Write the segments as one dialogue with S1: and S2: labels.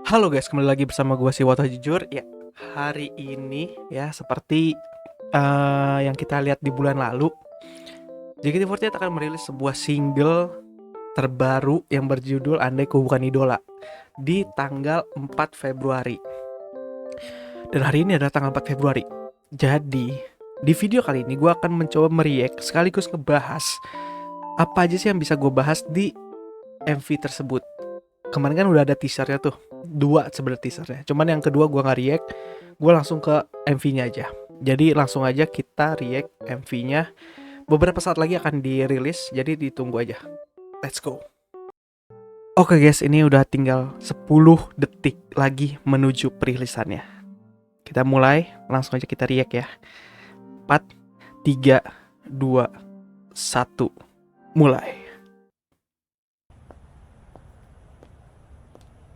S1: Halo guys, kembali lagi bersama gue si Woto Jujur. Ya, hari ini ya seperti yang kita lihat di bulan lalu, JKT48 akan merilis sebuah single terbaru yang berjudul Andai Ku Bukan Idola di tanggal 4 Februari. Dan hari ini adalah tanggal 4 Februari. Jadi, di video kali ini gue akan mencoba mereact sekaligus ngebahas apa aja sih yang bisa gue bahas di MV tersebut. Kemarin kan udah ada teasernya tuh, 2 sebenarnya teasernya. Cuman yang kedua gue nggak react, gue langsung ke MV-nya aja. Jadi langsung aja kita react MV-nya. Beberapa saat lagi akan dirilis, jadi ditunggu aja. Let's go. Oke guys, ini udah tinggal 10 detik lagi menuju perilisannya. Kita mulai, langsung aja kita react ya. 4, 3, 2, 1, mulai.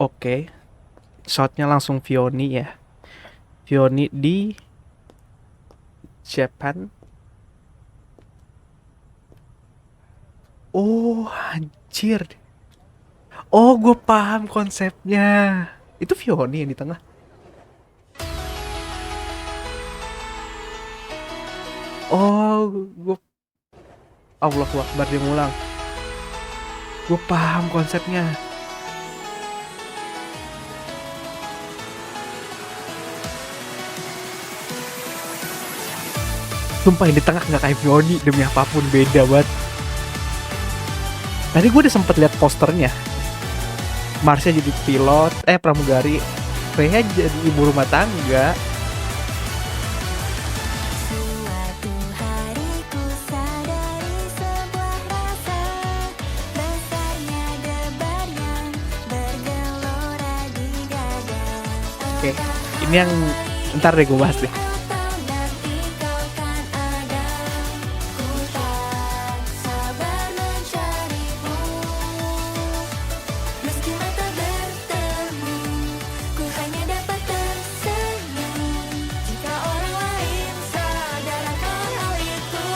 S1: Oke, shotnya langsung Vioni ya. Vioni di Japan. Oh anjir. Oh gue paham konsepnya. Itu Vioni yang di tengah. Oh gue Allahu Akbar, dia ngulang. Gue paham konsepnya. Sumpah yang di tengah nggak kayak Vioni, demi apapun beda banget. Tadi gue udah sempet lihat posternya. Marsha jadi pilot, pramugari. Rhea jadi ibu rumah tangga.
S2: Suatu hari ku sadari sebuah rasa besarnya debar yang bergelora di dada.
S1: Oke, ini yang ntar deh gue bahas deh.
S2: Atau nanti kau kan ada, ku tak sabar mencarimu. Meski mata bertemu, ku hanya dapat tersenyum. Jika orang lain sadar akan hal itu,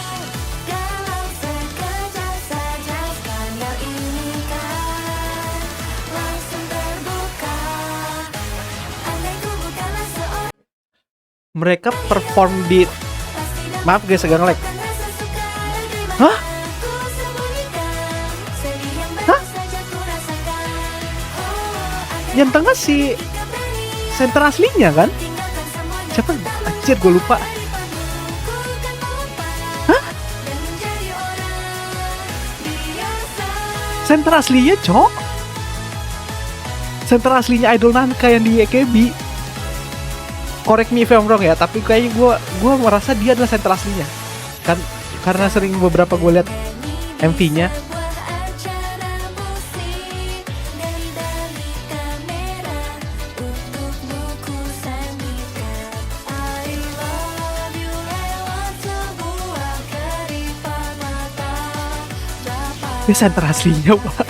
S2: dalam sekejap saja skandal ini kan langsung terbuka. Andai ku bukanlah seorang
S1: Mereka perform di... Maaf guys, agak nge-lag. Hah? Hah? Yang tengah si center aslinya kan? Siapa? Anjir, gue lupa. Hah? Center aslinya, cok. Center aslinya idol Nanka yang di AKB. Correct me if I'm wrong ya, tapi kayaknya gue merasa dia adalah center aslinya. Kan karena sering beberapa gue lihat MV-nya. Dia center aslinya, Pak.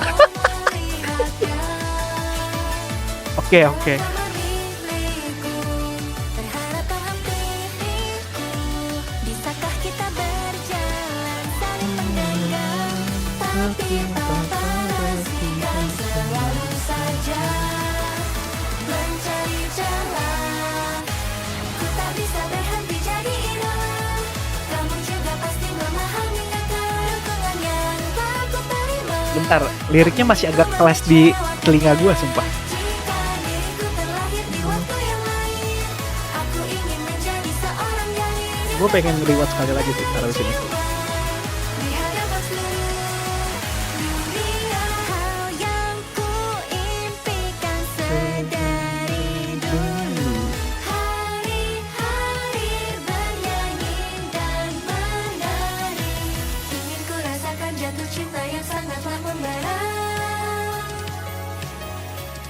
S1: Oke.
S2: Bisakah kita berjalan saling mengenang, tapi tanpa resi dan selalu saja mencari celah. Ku tak bisa berhenti jadi idola. Kamu juga pasti memahami kekurangan yang tak ku terima.
S1: Bentar, liriknya masih agak kelas di telinga gue, sumpah.
S2: Jika diriku terlahir di waktu yang lain, aku ingin menjadi seorang gadis.
S1: Gue pengen rewatch sekali lagi sih taruh sini.
S2: Di hadapan seluruh dunia, hal yang ku impikan sedari dulu. Hari-hari bernyanyi dan menari, ingin ku rasakan jatuh cinta yang sangatlah membara.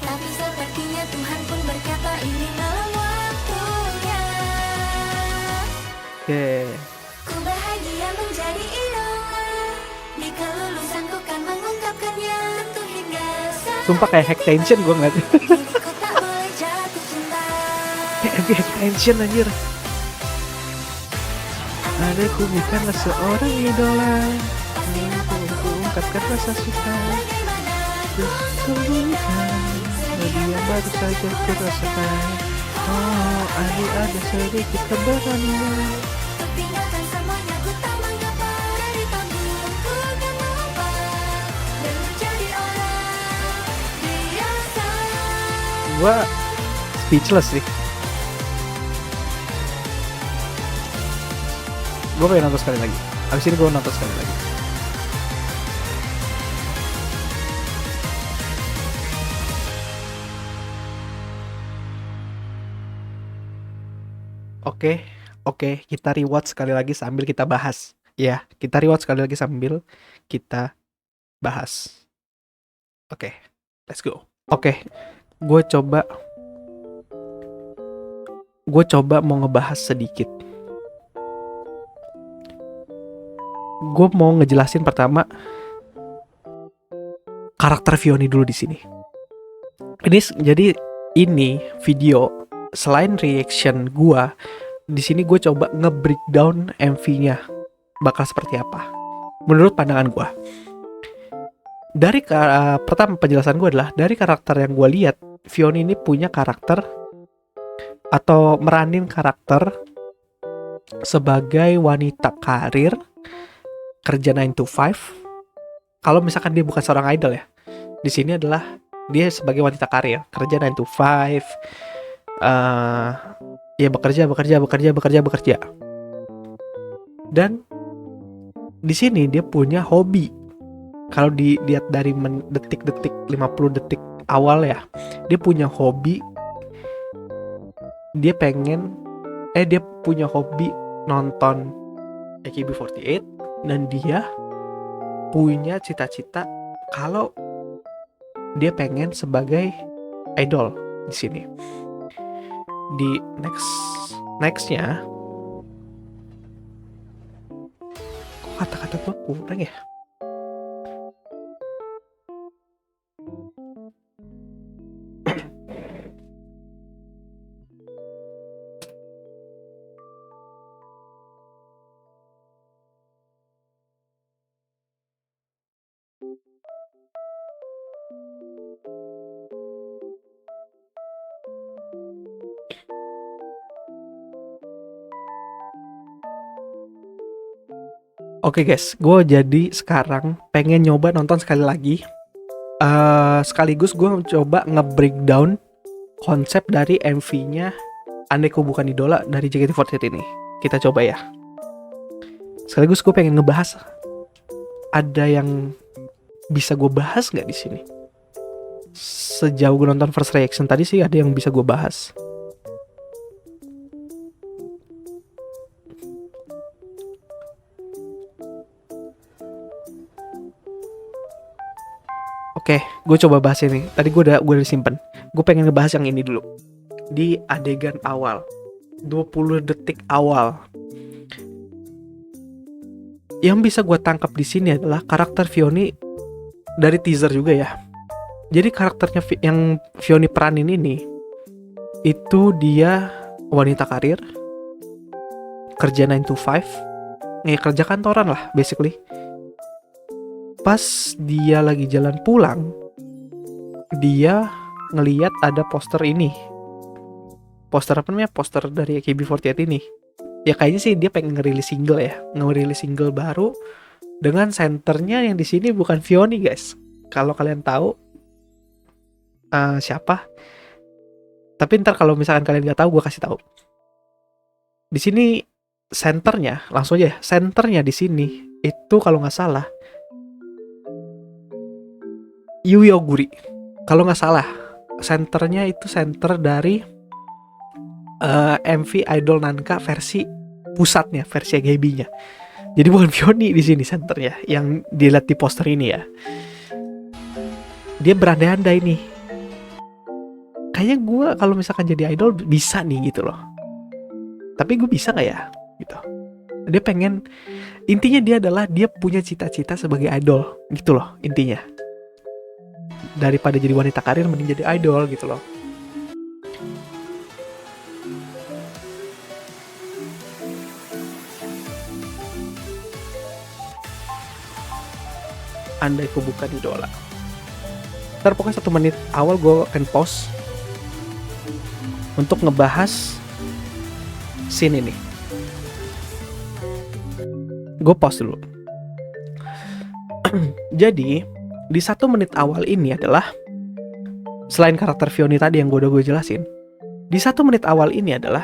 S2: Tapi sepertinya Tuhan pun berkata ini malam waktunya.
S1: Oke.
S2: Ku bahagia menjadi idola. Di kelulusanku kan mengungkapkannya. Tentu hingga saat
S1: Sumpah kayak hack tension gue ngeliat.
S2: diriku tak boleh jatuh cinta.
S1: Kayak hack tension anjir. Ada ku bukanlah seorang idola. Aku ungkapkan rasa suka.
S2: Bagaimana ku
S1: Sesungguhnya dia baru saja kurasakan. Oh, andai ada sedikit keberanian.
S2: Untuk tinggalkan semuanya ku tak mengapa. Dari panggung ku kan melompat dan menjadi orang biasa.
S1: Gua speechless sih. Gue pengen nonton sekali lagi. Abis ini gue nonton sekali lagi. Oke, kita rewatch sekali lagi sambil kita bahas. Ya, kita rewatch sekali lagi sambil kita bahas. Oke, let's go. Oke, gue coba mau ngebahas sedikit. Gue mau ngejelasin pertama karakter Vioni dulu di sini. Ini video selain reaction gue, di sini gue coba nge-breakdown MV-nya bakal seperti apa menurut pandangan gue. Dari pertama penjelasan gue adalah dari karakter yang gue lihat, Vioni ini punya karakter atau meranin karakter sebagai wanita karir, kerja 9 to 5. Kalau misalkan dia bukan seorang idol ya, di sini adalah dia sebagai wanita karir, kerja 9 to 5. Ya bekerja. Dan di sini dia punya hobi. Kalau dilihat dari detik-detik 50 detik awal ya, dia punya hobi. Dia punya hobi nonton AKB48, dan dia punya cita-cita kalau dia pengen sebagai idol di sini. Di nextnya, kok kata-kata gue kurang ya? Oke guys, gue jadi sekarang pengen nyoba nonton sekali lagi. Sekaligus gue coba nge-breakdown konsep dari MV-nya Andai Ku Bukan Idola dari JKT48 ini. Kita coba ya. Sekaligus gue pengen ngebahas, ada yang bisa gue bahas nggak di sini? Sejauh gue nonton first reaction tadi sih ada yang bisa gue bahas. Oke, gue coba bahas ini. Tadi gue udah simpen. Gue pengen ngebahas yang ini dulu. Di adegan awal, 20 detik awal. Yang bisa gue tangkap di sini adalah karakter Vioni dari teaser juga ya. Jadi karakternya yang Vioni peranin ini, itu dia wanita karir, kerja 9 to 5, kerja kantoran lah basically. Pas dia lagi jalan pulang, dia ngeliat ada poster ini. Poster apa namanya? Poster dari AKB48 ini. Ya kayaknya sih dia pengen ngerilis single baru dengan senternya yang di sini bukan Vioni guys. Kalau kalian tahu siapa? Tapi ntar kalau misalkan kalian nggak tahu, gue kasih tahu. Di sini senternya, langsung aja. Senternya di sini itu kalau nggak salah Yui Oguri, kalau nggak salah. Senternya itu center dari MV Idol Nanka versi pusatnya, versi AKB-nya. Jadi bukan Vioni di sini senternya, yang dilihat di poster ini ya. Dia berandai-andai nih. Kayaknya gue kalau misalkan jadi idol bisa nih gitu loh. Tapi gue bisa nggak ya? Gitu. Dia pengen, intinya dia adalah dia punya cita-cita sebagai idol gitu loh intinya. Daripada jadi wanita karir mending jadi idol gitu loh. Andai Ku Bukan Idola. Ntar pokoknya 1 menit awal gue akan pause untuk ngebahas scene ini. Gue pause dulu. Jadi di 1 menit awal ini adalah, selain karakter Vioni tadi yang gue jelasin, di 1 menit awal ini adalah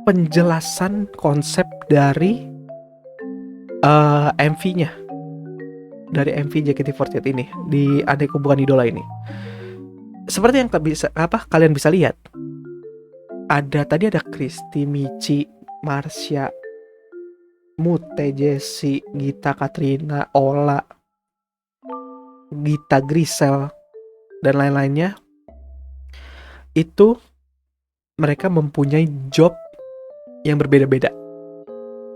S1: penjelasan konsep dari MV-nya, dari MV JKT48 ini, di Adekku Bukan Idola ini. Seperti yang kalian bisa lihat, tadi ada Christy, Michi, Marsha, Mute, Jessie, Gita, Katrina, Ola, Gita, Grisel, dan lain-lainnya. Itu mereka mempunyai job yang berbeda-beda.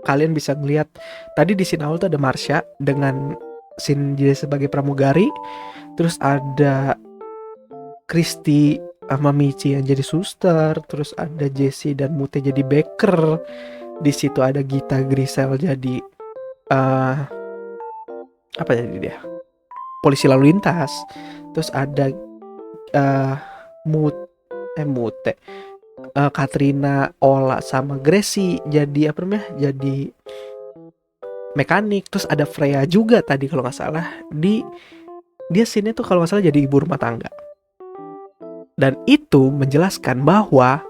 S1: Kalian bisa ngeliat tadi di scene awal tuh ada Marsha dengan scene dia sebagai pramugari, terus ada Christy sama Michi yang jadi suster, terus ada Jessie dan Mute jadi baker. Di situ ada Gita, Grisel jadi apa jadi dia? Polisi lalu lintas. Terus ada Mute, Katrina, Ola sama Gracie jadi apa namanya? Jadi mekanik. Terus ada Freya juga tadi kalau nggak salah, dia scene-nya tuh kalau nggak salah jadi ibu rumah tangga. Dan itu menjelaskan bahwa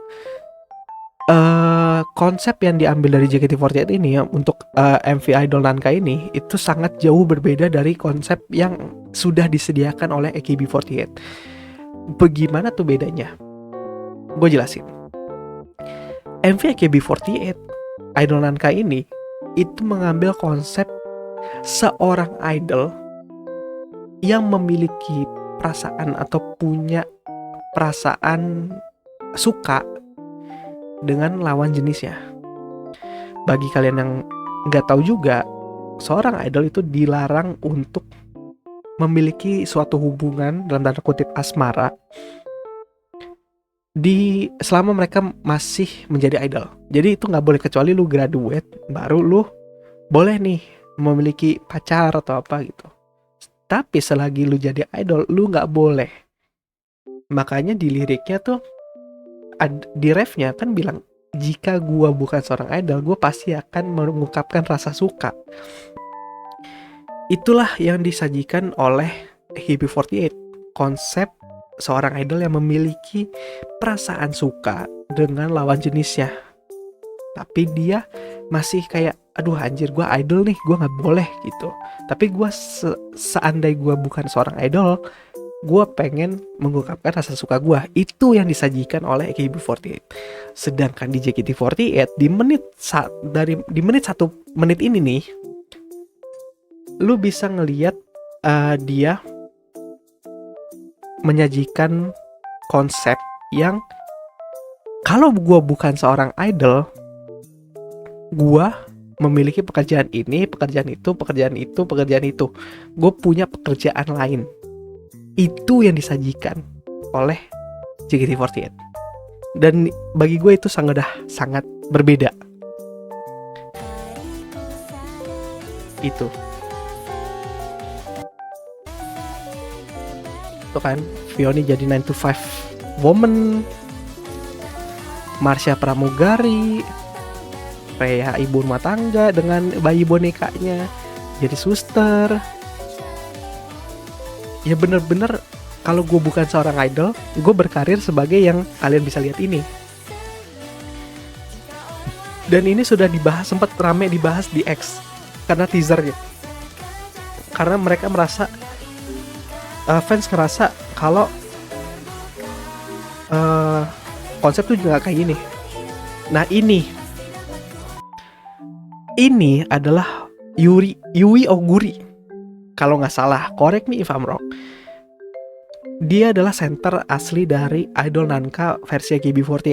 S1: konsep yang diambil dari JKT48 ini ya, untuk MV Idol Nanka ini itu sangat jauh berbeda dari konsep yang sudah disediakan oleh AKB48. Bagaimana tuh bedanya? Gue jelasin. MV AKB48 Idol Nanka ini itu mengambil konsep seorang idol yang memiliki perasaan atau punya perasaan suka dengan lawan jenisnya. Bagi kalian yang nggak tahu juga, seorang idol itu dilarang untuk memiliki suatu hubungan dalam tanda kutip asmara selama mereka masih menjadi idol. Jadi itu nggak boleh, kecuali lu graduate baru lu boleh nih memiliki pacar atau apa gitu. Tapi selagi lu jadi idol lu nggak boleh. Makanya di liriknya tuh di refnya kan bilang, jika gua bukan seorang idol, gua pasti akan mengungkapkan rasa suka. Itulah yang disajikan oleh AKB48, konsep seorang idol yang memiliki perasaan suka dengan lawan jenisnya. Tapi dia masih kayak, aduh anjir gua idol nih, gua nggak boleh gitu. Tapi gua seandai gua bukan seorang idol, gue pengen mengungkapkan rasa suka gue. Itu yang disajikan oleh AKB48. Sedangkan di JKT48 di menit 1 menit ini nih, lu bisa ngelihat dia menyajikan konsep yang kalau gue bukan seorang idol, gue memiliki pekerjaan ini, pekerjaan itu, pekerjaan itu, pekerjaan itu. Gue punya pekerjaan lain. Itu yang disajikan oleh JKT48. Dan bagi gue itu sangat berbeda. Itu kan Vioni jadi 9 to 5 woman, Marsha pramugari, Freya ibu rumah tangga dengan bayi bonekanya, jadi suster. Ya bener-bener kalau gue bukan seorang idol, gue berkarir sebagai yang kalian bisa lihat ini. Dan ini sudah sempat rame dibahas di X karena teasernya. Karena mereka merasa, fans ngerasa kalau konsep tuh juga kayak gini. Nah ini adalah Yui Oguri. Kalau nggak salah, correct me if I'm wrong. Dia adalah center asli dari Idol Nanka versi AKB48.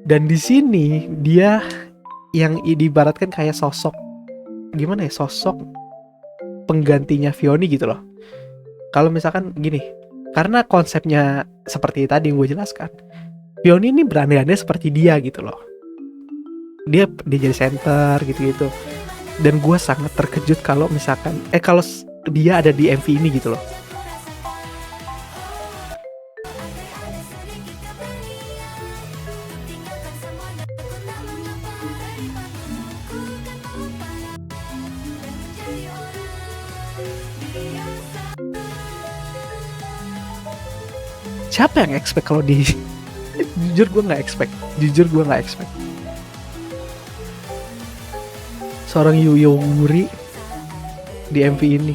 S1: Dan di sini dia yang diibaratkan kayak sosok, gimana ya, sosok penggantinya Vioni gitu loh. Kalau misalkan gini, karena konsepnya seperti tadi yang gue jelaskan, Vioni ini berandai-andai seperti dia gitu loh. Dia jadi center gitu-gitu. Dan gue sangat terkejut kalau misalkan kalau dia ada di MV ini gitu loh. Siapa yang expect kalau di jujur gue nggak expect seorang Yuyo Wuri di MV ini.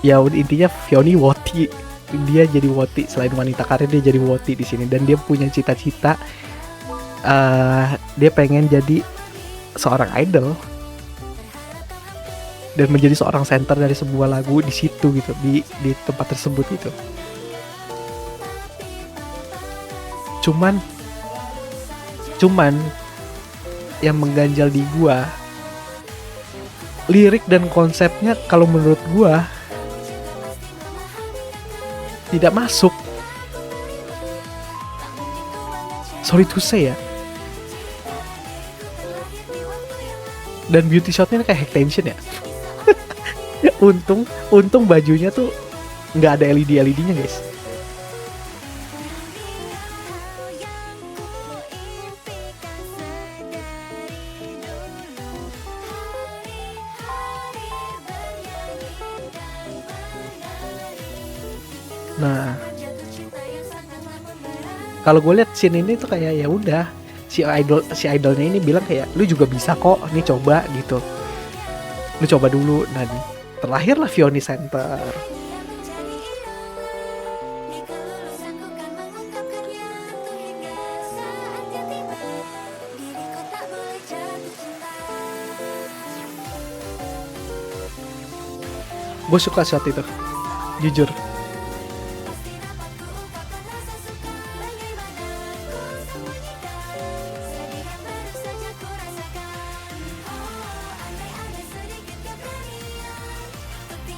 S1: Ya intinya Vioni Woti, dia jadi Woti, selain wanita karir dia jadi Woti di sini, dan dia punya cita-cita, dia pengen jadi seorang idol dan menjadi seorang center dari sebuah lagu di situ gitu, di tempat tersebut gitu. Cuman yang mengganjal di gua, lirik dan konsepnya kalau menurut gua tidak masuk. Sorry to say ya. Dan beauty shotnya kayak hack tension ya. untung bajunya tuh nggak ada LED-nya guys. Nah, kalau gue lihat scene ini tuh kayak ya udah si idolnya ini bilang kayak lu juga bisa kok, nih coba gitu, lu coba dulu. Nah, terlahirlah Vioni Center. Gue suka shot itu, jujur.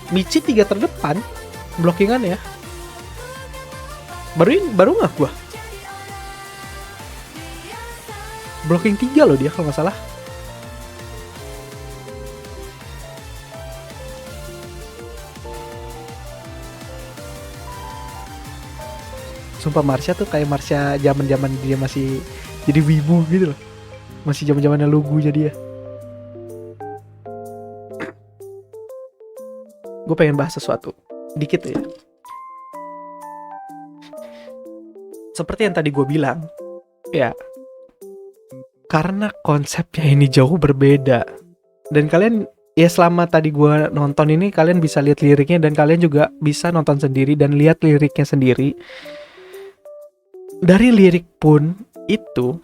S1: Michi 3 terdepan blockingan ya. Baru nggak gua blocking 3 loh dia kalau nggak salah. Sumpah Marsha tuh kayak Marsha zaman dia masih jadi wibu gitu loh. Masih zaman-zamannya lugunya dia. Gue pengen bahas sesuatu dikit ya. Seperti yang tadi gue bilang, ya, karena konsepnya ini jauh berbeda. Dan kalian, ya selama tadi gue nonton ini, kalian bisa lihat liriknya, dan kalian juga bisa nonton sendiri dan lihat liriknya sendiri. Dari lirik pun itu,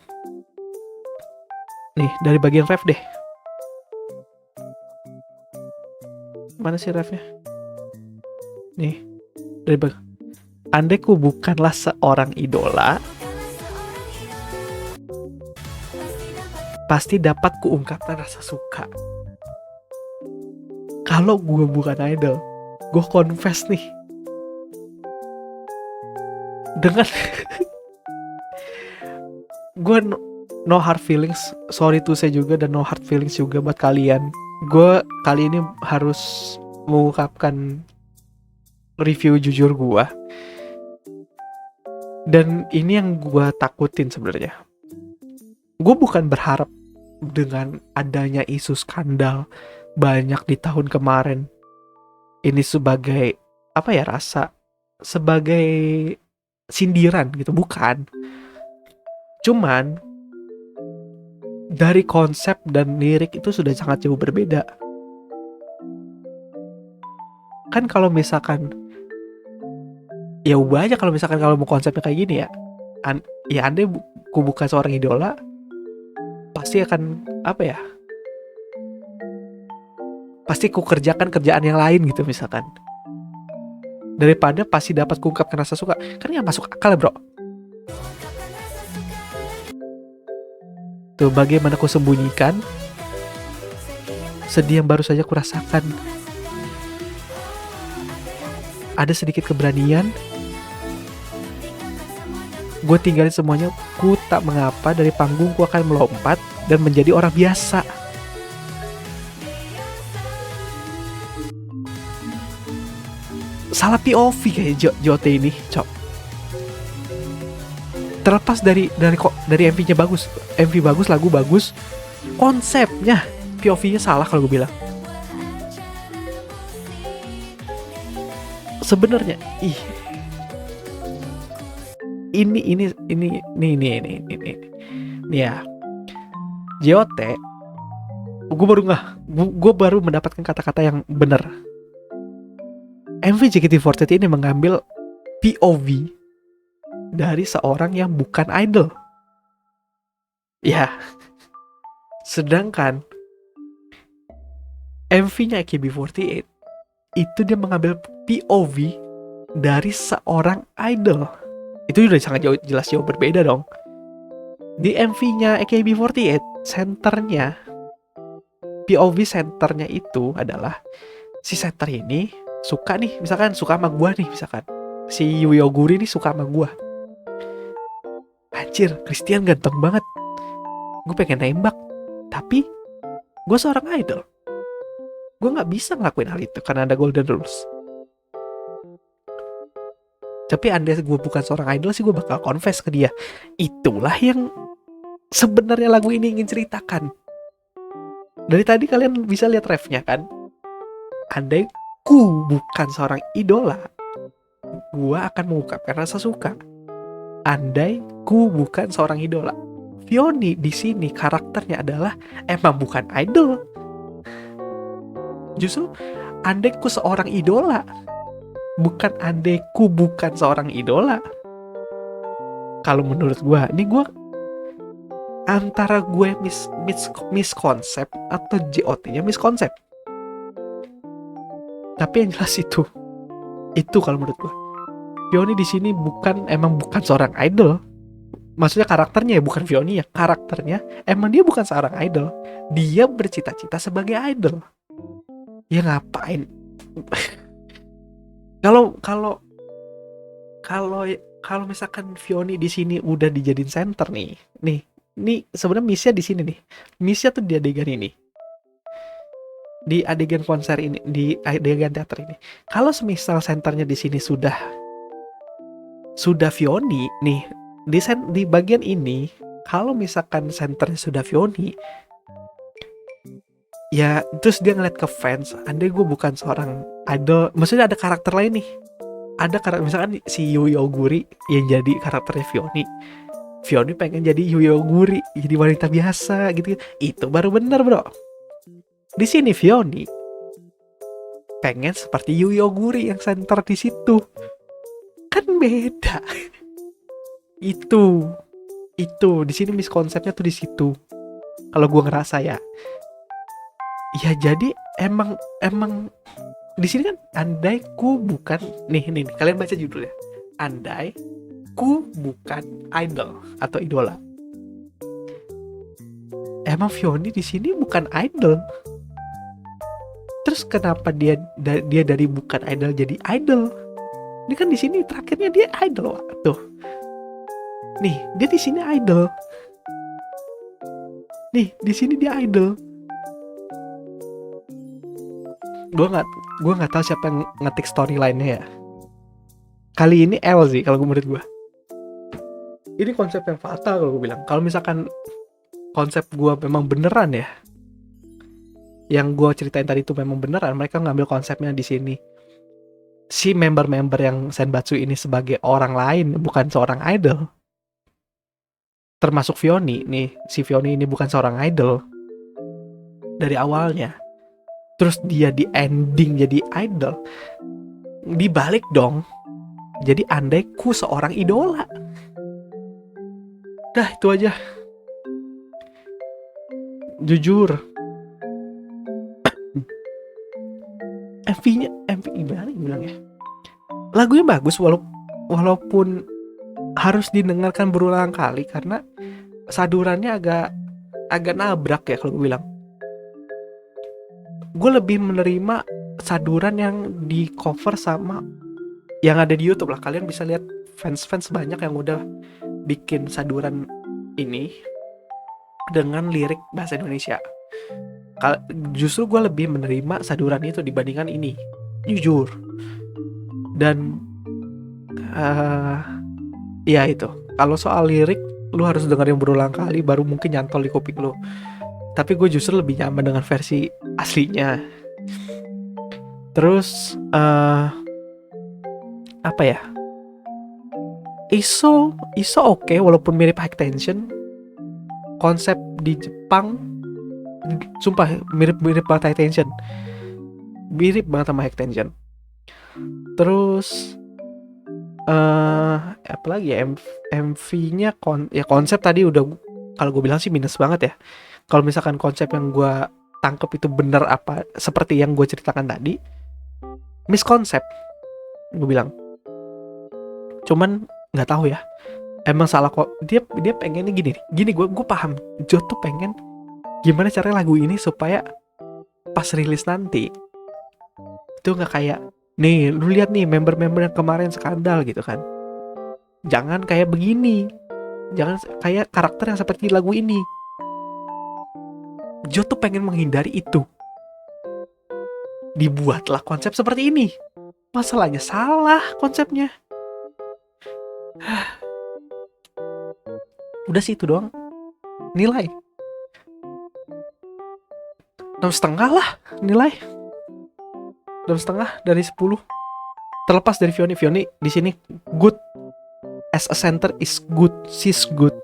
S1: nih dari bagian ref deh. Mana sih refnya? Nih, dari andai ku bukanlah seorang idola, pasti dapat kuungkapkan rasa suka. Kalau gue bukan idol, gue confess nih, dengan gue no hard feelings, sorry to say juga, dan no hard feelings juga buat kalian. Gue kali ini harus mengungkapkan review jujur gue, dan ini yang gue takutin sebenarnya. Gue bukan berharap dengan adanya isu skandal banyak di tahun kemarin ini sebagai apa ya, sebagai sindiran gitu, bukan. Cuman dari konsep dan lirik itu sudah sangat jauh berbeda. Kan kalau misalkan, ya ubah aja kalau misalkan kalau mau konsepnya kayak gini ya. Ya andai ku bukan seorang idola, pasti akan apa ya, pasti ku kerjakan kerjaan yang lain gitu misalkan, daripada pasti dapat kuungkapkan rasa suka. Kan gak masuk akal ya bro. Tuh, bagaimana ku sembunyikan sedih yang baru saja ku rasakan. Ada sedikit keberanian, gue tinggalin semuanya, ku tak mengapa, dari panggung ku akan melompat dan menjadi orang biasa. Salah POV kayak Jote ini, cok. terlepas dari MV-nya bagus, MV bagus, lagu bagus, konsepnya POV-nya salah kalau gue bilang. Sebenarnya ini ya, JOT, gue baru mendapatkan kata-kata yang benar. MV JKT48 ini mengambil POV dari seorang yang bukan idol. Ya, sedangkan MV-nya AKB48 itu dia mengambil POV dari seorang idol. Itu udah sangat jelas jauh berbeda dong. Di MV-nya AKB48, senternya, POV senternya itu adalah si center ini suka nih, misalkan suka sama gua nih, misalkan si Yui Oguri nih suka sama gua. Anjir, Christian ganteng banget, gue pengen nembak, tapi gue seorang idol, gue nggak bisa ngelakuin hal itu karena ada golden rules. Tapi andai gue bukan seorang idol sih, gue bakal confess ke dia. Itulah yang sebenarnya lagu ini ingin ceritakan. Dari tadi kalian bisa lihat refnya kan. Andai ku bukan seorang idola, gue akan mengungkapkan rasa suka. Andai ku bukan seorang idola, Vioni di sini karakternya adalah emang bukan idol. Justru andai ku seorang idola, bukan andaiku bukan seorang idola. Kalau menurut gue, ini gue antara gue miskonsep atau JOT-nya miskonsep. Tapi yang jelas itu kalau menurut gue, Vioni di sini emang bukan seorang idol. Maksudnya karakternya ya, bukan Vioni ya, karakternya emang dia bukan seorang idol. Dia bercita-cita sebagai idol. Ya ngapain? Kalau misalkan Vioni di sini udah dijadiin center nih sebenarnya Misha di sini nih. Misha tuh di adegan ini, di adegan konser ini, di adegan teater ini. Kalau semisal senternya di sini sudah Vioni nih, di bagian ini, kalau misalkan senternya sudah Vioni, ya terus dia ngeliat ke fans, andai gue bukan seorang idol, maksudnya ada karakter lain nih, ada karakter misalkan si Yui Oguri yang jadi karakternya Vioni pengen jadi Yui Oguri, jadi wanita biasa gitu, itu baru bener bro. Di sini Vioni pengen seperti Yui Oguri yang center di situ, kan beda. itu di sini miskonsepnya tuh di situ. Kalau gue ngerasa ya jadi emang di sini kan, andai ku bukan nih kalian baca judulnya, andai ku bukan idol atau idola. Emang Vioni di sini bukan idol. Terus kenapa dia dari bukan idol jadi idol? Ini kan di sini terakhirnya dia idol, tuh. Nih, dia di sini idol. Nih, di sini dia idol. Gue nggak tahu siapa yang ngetik storyline-nya ya. Kali ini L sih kalau menurut gue. Ini konsep yang fatal kalau gue bilang. Kalau misalkan konsep gue memang beneran ya, yang gue ceritain tadi itu memang beneran, mereka ngambil konsepnya di sini. Si member-member yang Senbatsu ini sebagai orang lain, bukan seorang idol. Termasuk Vioni nih, si Vioni ini bukan seorang idol dari awalnya. Terus dia di ending jadi idol, dibalik dong. Jadi andai ku seorang idola. Dah itu aja. Jujur, MV gimana bilangnya? Lagunya bagus walaupun harus didengarkan berulang kali karena sadurannya agak nabrak ya kalau gue bilang. Gue lebih menerima saduran yang di cover sama yang ada di YouTube lah. Kalian bisa lihat fans banyak yang udah bikin saduran ini dengan lirik bahasa Indonesia. Justru gue lebih menerima saduran itu dibandingkan ini, jujur. Dan ya itu Kalau soal lirik, lu harus dengerin berulang kali baru mungkin nyantol di kuping lu. Tapi gue justru lebih nyaman dengan versi aslinya. Terus apa ya? ISO oke, walaupun mirip High Tension. Konsep di Jepang, sumpah mirip banget High Tension. Mirip banget sama High Tension. Terus apa lagi ya, MV-nya konsep tadi udah, kalau gue bilang sih minus banget ya. Kalau misalkan konsep yang gue tangkep itu bener apa seperti yang gue ceritakan tadi, miskonsep gue bilang. Cuman nggak tahu ya, emang salah kok. Dia pengennya gini gue paham. Jo tuh pengen gimana caranya lagu ini supaya pas rilis nanti itu nggak kayak, nih lu lihat nih member-member yang kemarin skandal gitu kan, jangan kayak begini, jangan kayak karakter yang seperti lagu ini. Jo tuh pengen menghindari itu, dibuatlah konsep seperti ini. Masalahnya salah konsepnya. Udah sih itu doang. Nilai 6,5 lah, nilai 6,5 dari 10. Terlepas dari Vioni di sini good as a center is good, she's good.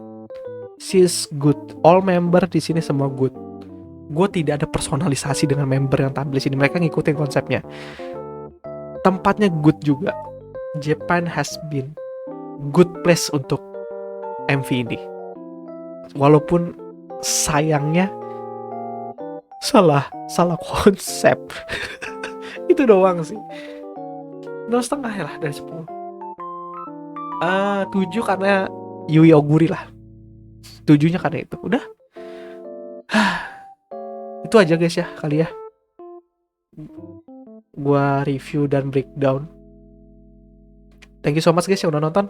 S1: All member di sini semua good. Gue tidak ada personalisasi dengan member yang tampil di sini. Mereka ngikutin konsepnya. Tempatnya good juga. Japan has been good place untuk MV ini. Walaupun sayangnya salah konsep. Itu doang sih. 2,5 lah dari 10. 7 karena Yui Oguri lah. 7-nya karena itu. Udah. Itu aja guys ya kali ya. Gua review dan breakdown. Thank you so much guys yang udah nonton.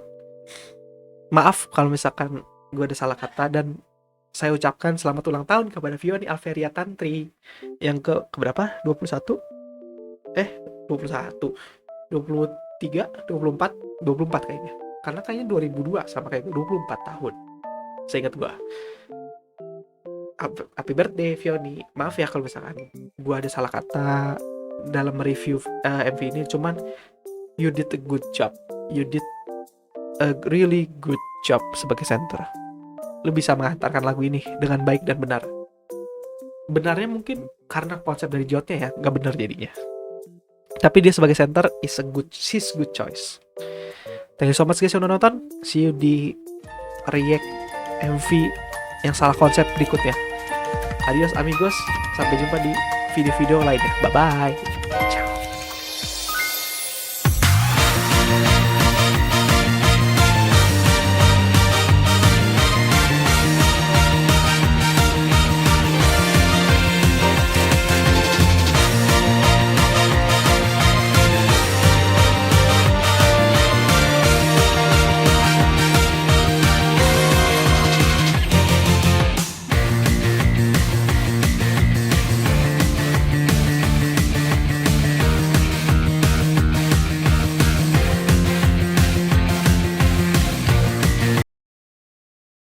S1: Maaf kalau misalkan gue ada salah kata, dan saya ucapkan selamat ulang tahun kepada Vioni Alveria Tantri yang ke berapa? 21? 21 23 24 kayaknya. Karena kayaknya 2002 sama kayak 24 tahun. Saya ingat gue. Happy birthday Vioni. Maaf ya kalau misalkan gue ada salah kata dalam mereview MV ini. Cuman you did a good job. You did a really good job sebagai center. Lu bisa mengantarkan lagu ini dengan baik dan benar. Benarnya mungkin karena konsep dari Jotnya ya gak benar jadinya. Tapi dia sebagai center she's good choice. Thank you so much guys yang udah nonton. See you di react MV yang salah konsep berikutnya. Adios amigos. Sampai jumpa di video-video lainnya. Bye-bye.